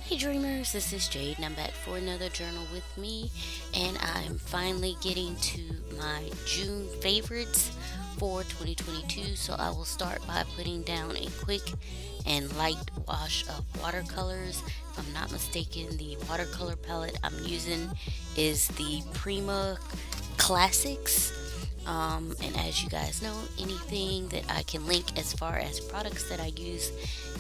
Hey dreamers, this is Jade and I'm back for another journal with me, and I'm finally getting to my June favorites for 2022. So I will start by putting down a quick and light wash of watercolors. If I'm not mistaken, the watercolor palette I'm using is the Prima Classics. And as you guys know, anything that I can link as far as products that I use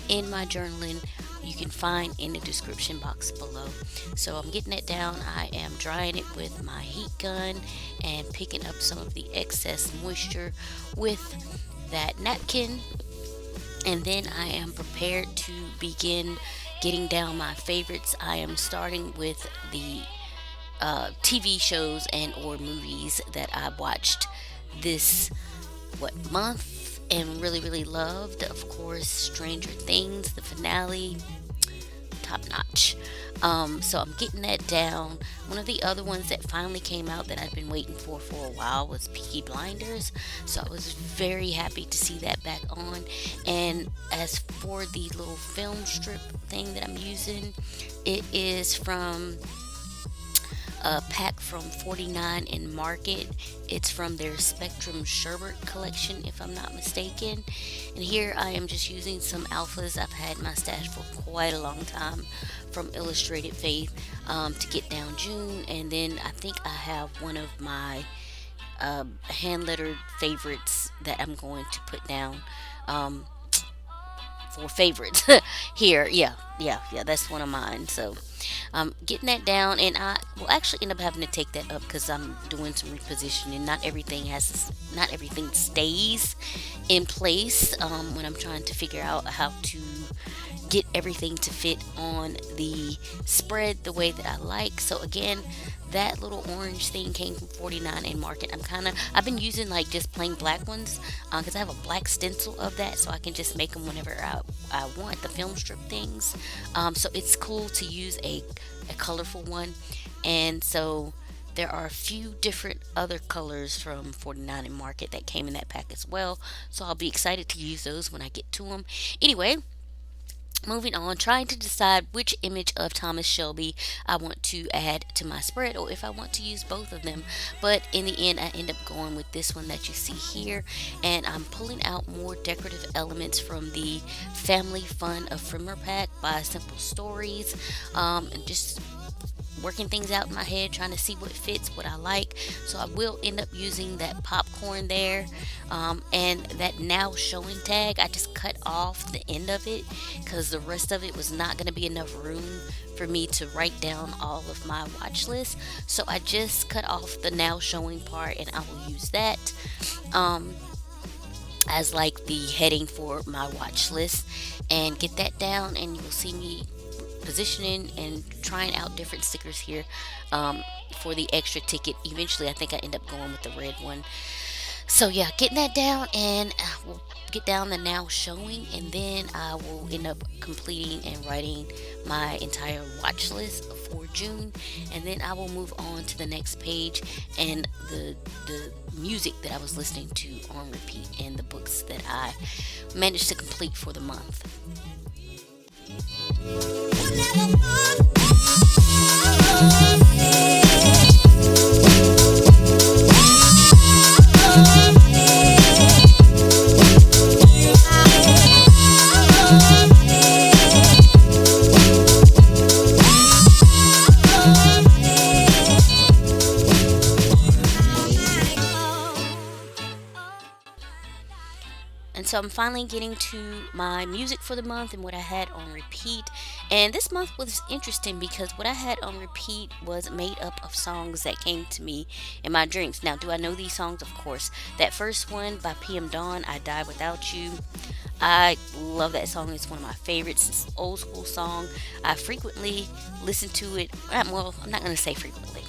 in my journaling, you can find in the description box below. So I'm getting it down. I am drying it with my heat gun and picking up some of the excess moisture with that napkin. And then I am prepared to begin getting down my favorites. I am starting with the TV shows and or movies that I watched this month and really loved. Of course, Stranger Things, the finale, top notch. So I'm getting that down. One of the other ones that finally came out that I've been waiting for a while was Peaky Blinders. So I was very happy to see that back on. And as for the little film strip thing that I'm using, it is from a pack from 49 in Market. It's from their Spectrum Sherbet collection, if I'm not mistaken. And here I am just using some alphas I've had in my stash for quite a long time from Illustrated Faith to get down June. And then I think I have one of my hand lettered favorites that I'm going to put down. For favorites here. Yeah, that's one of mine. So getting that down, and I will actually end up having to take that up because I'm doing some repositioning. Not everything stays in place when I'm trying to figure out how to get everything to fit on the spread the way that I like. So again, that little orange thing came from 49 in Market. I've been using like just plain black ones because I have a black stencil of that, so I can just make them whenever I want, the film strip things. So it's cool to use a colorful one. And so there are a few different other colors from 49 in Market that came in that pack as well. So I'll be excited to use those when I get to them. Anyway, moving on, trying to decide which image of Thomas Shelby I want to add to my spread, or if I want to use both of them. But in the end, I end up going with this one that you see here, and I'm pulling out more decorative elements from the Family Fun Ephemer pack by Simple Stories, and just working things out in my head, trying to see what fits, what I like. So I will end up using that popcorn there, and that now showing tag. I just cut off the end of it because the rest of it was not going to be enough room for me to write down all of my watch list. So I just cut off the now showing part, and I will use that as like the heading for my watch list, and get that down. And you will see me positioning and trying out different stickers here for the extra ticket. Eventually I think I end up going with the red one. So yeah, getting that down, and we'll get down the now showing, and then I will end up completing and writing my entire watch list for June. And then I will move on to the next page and the music that I was listening to on repeat and the books that I managed to complete for the month. And so I'm finally getting to my music for the month and what I had on repeat. And this month was interesting because what I had on repeat was made up of songs that came to me in my dreams. Now, do I know these songs? Of course. That first one by PM Dawn, I Die Without You. I love that song. It's one of my favorites. It's an old school song. I frequently listen to it. Well, I'm not going to say frequently.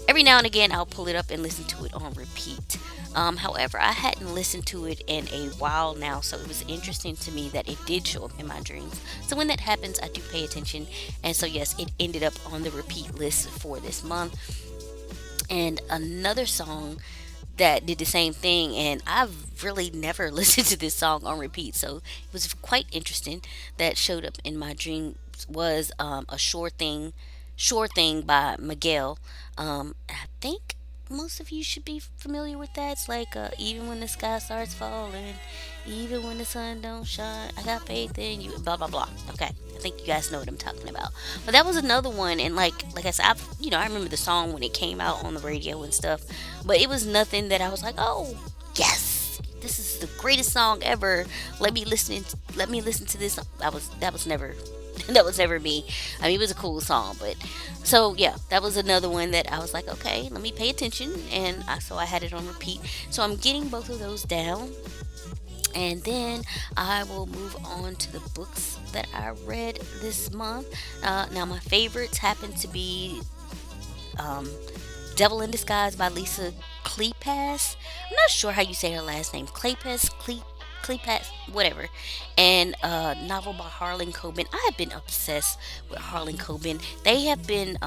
Every now and again, I'll pull it up and listen to it on repeat. However, I hadn't listened to it in a while now, so it was interesting to me that it did show up in my dreams. So when that happens, I do pay attention. And so, yes, it ended up on the repeat list for this month. And another song that did the same thing, and I've really never listened to this song on repeat, so it was quite interesting that showed up in my dream was a Sure Thing by Miguel. I think most of you should be familiar with that. It's like even when the sky starts falling, even when the sun don't shine, I got faith in you. Blah blah blah. Okay, I think you guys know what I'm talking about. But that was another one, and like I said, I remember the song when it came out on the radio and stuff. But it was nothing that I was like, oh yes, this is the greatest song ever. Let me listen to this. That was never that was never me. I mean, it was a cool song, but so yeah, that was another one that I was like, okay, let me pay attention, and so I had it on repeat. So I'm getting both of those down, and then I will move on to the books that I read this month. Now my favorites happen to be um, Devil in Disguise by Lisa Kleypas. I'm not sure how you say her last name. Kleypas, whatever. And a novel by Harlan Coben. I have been obsessed with Harlan Coben. They have been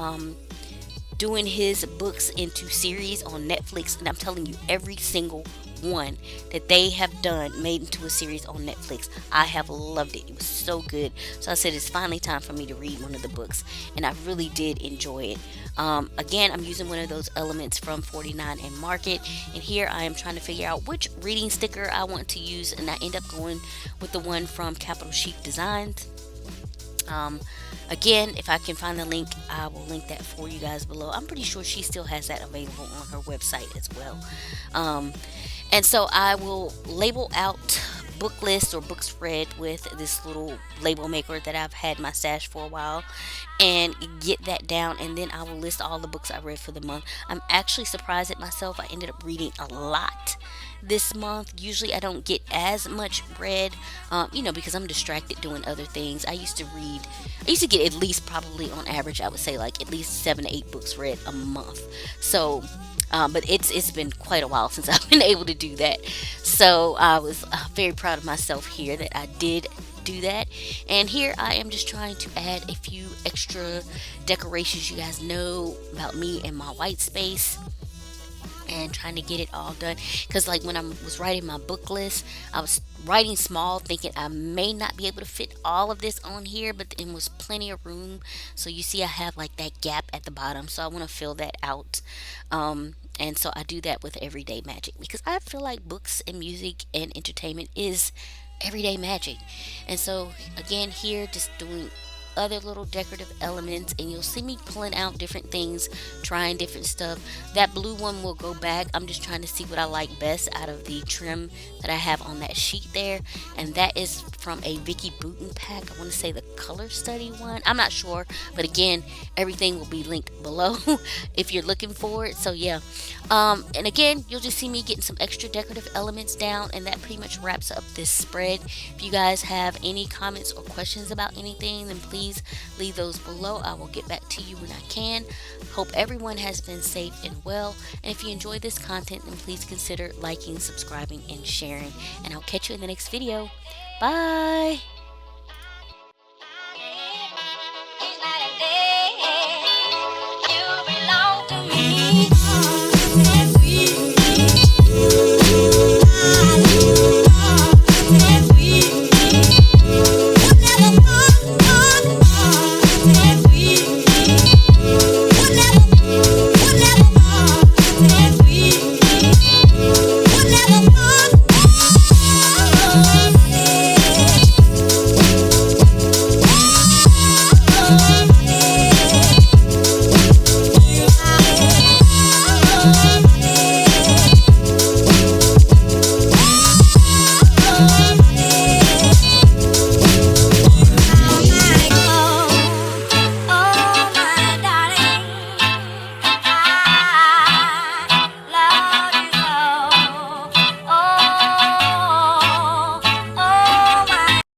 doing his books into series on Netflix, and I'm telling you, every single one that they have done made into a series on Netflix. I have loved it. It was so good. So I said it's finally time for me to read one of the books, and I really did enjoy it. Again, I'm using one of those elements from 49 and Market, and here I am trying to figure out which reading sticker I want to use, and I end up going with the one from Capital Sheep Designs. Um, Again, if I can find the link, I will link that for you guys below. I'm pretty sure she still has that available on her website as well. Um, and so I will label out book lists or books read with this little label maker that I've had my stash for a while, and get that down, and then I will list all the books I read for the month. I'm actually surprised at myself. I ended up reading a lot this month. Usually I don't get as much read, because I'm distracted doing other things. I used to get at least, probably on average, I would say like at least 7 to 8 books read a month. So but it's been quite a while since I've been able to do that. So I was very proud of myself here that I did do that. And here I am just trying to add a few extra decorations. You guys know about me and my white space, and trying to get it all done, because like when I was writing my book list, I was writing small, thinking I may not be able to fit all of this on here, but there was plenty of room. So you see I have like that gap at the bottom, so I want to fill that out. And so I do that with everyday magic, because I feel like books and music and entertainment is everyday magic. And so again, here just doing other little decorative elements, and you'll see me pulling out different things, trying different stuff. That blue one will go back. I'm just trying to see what I like best out of the trim that I have on that sheet there, and that is from a Vicky Booten pack. I want to say the color study one, I'm not sure, but again, everything will be linked below if you're looking for it. So yeah, and again, you'll just see me getting some extra decorative elements down, and that pretty much wraps up this spread. If you guys have any comments or questions about anything, then please leave those below. I will get back to you when I can. Hope everyone has been safe and well. And if you enjoy this content, then please consider liking, subscribing, and sharing. And I'll catch you in the next video. Bye.